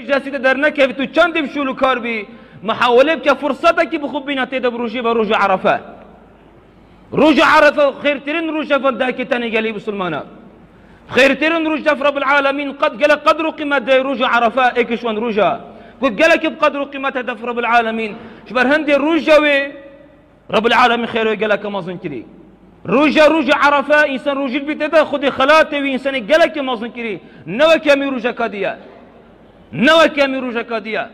جلسه در نکه تو چند بشولو کار بی محاوله که فرصت که بخوب بینا تیدا بروجی به روز عرفه. روز عرفه خیرترین روز فنده که تنی گلی مسلمانا، خیرترین روز رب العالمین قد قال قدر قیمت روز عرفه اکشون روزا قد قال که بقدر قیمت دف رب العالمین شبر هندی روزاوی رب العالمین خیره قال که مازن کری روز عرفه انسان روز بیت خودی خلاته و انسان قال که مازن کری نو کمی روز کادیا نو کمی روز کادیا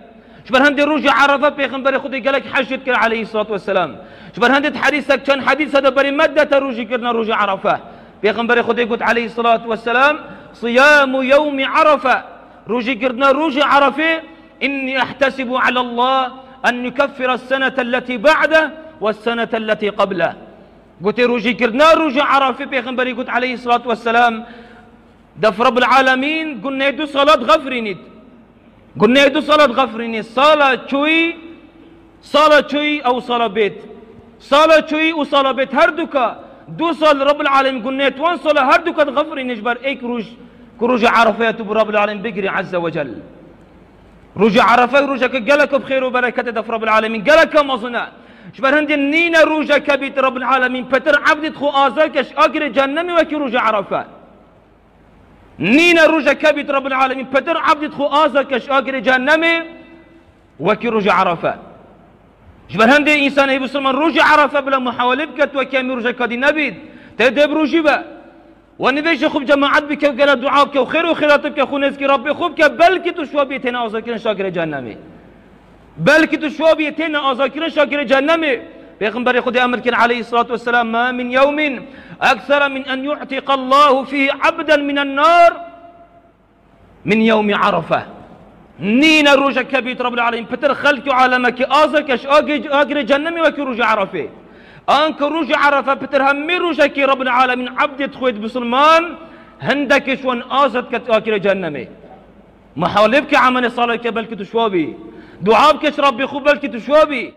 شبر هندي رجع عرفة پیغمبر خدي قالك حجت كر عليه الصلاة والسلام شبر هندي حديثك كان حديث هذا بري مدة رجع كرنا رجع عرفة پیغمبر خدي قلت عليه الصلاة والسلام صيام يوم عرفة رجع كرنا رجع عرفة إني أحتسب على الله أن يكفر السنة التي بعده والسنة التي قبله قلت رجع كرنا رجع عرفة پیغمبر قلت عليه الصلاة والسلام دف رب العالمين قلنا يدو صلاة غفرينيد قلنا يدو صلاة غفريني صلاة شوي أو صلاة بيت صلاة شوي وصلاة بيت هردوكا دو صلاة رب العالمين قلنا توان صلاة هردوكا غفريني جبر ايك روج عرفات برب العالمين بقري عز وجل روج عرفات روجك قالك بخير وبركة دف رب العالمين قالك مظنا جبر هندي نينا روجك بيت رب العالمين فتر عبد خو آزاكش أقري جنمي وكي روج عرفات نينا رجع كبيت رب العالمين بدر عبد خو آزكش آقر جهنمي وكي رجع عرفة جبر هندي إنسان يبصر رجع عرفة بلا محاولة بكت وكامي رجع كدي نبيد تدب رجبة ونبيش خوب جماعات بك وقال دعاء بك وخير وخيرات بك خو نزكي ربي خوب بلكي تشوا بيتنا آزكرن شاكر جهنمي بلكي تشوا بيتنا آزكرن شاكر جهنمي پیغمبر خدا امر كان عليه الصلاة والسلام ما من يوم أكثر من أن يعتق الله فيه عبدا من النار من يوم عرفة نين روجا كبيت رب العالمين فتر خلق عالمك آزكش آقر جنمي وكي روجا عرفة أنك روجا عرفة فتر همي روجا كي رب العالمين عبد تخويت بسلمان هندكش وان آزت آقر جنمي محاولبك عمل صالح بلكي تشوابي دعابك ربي خوب بلكي تشوابي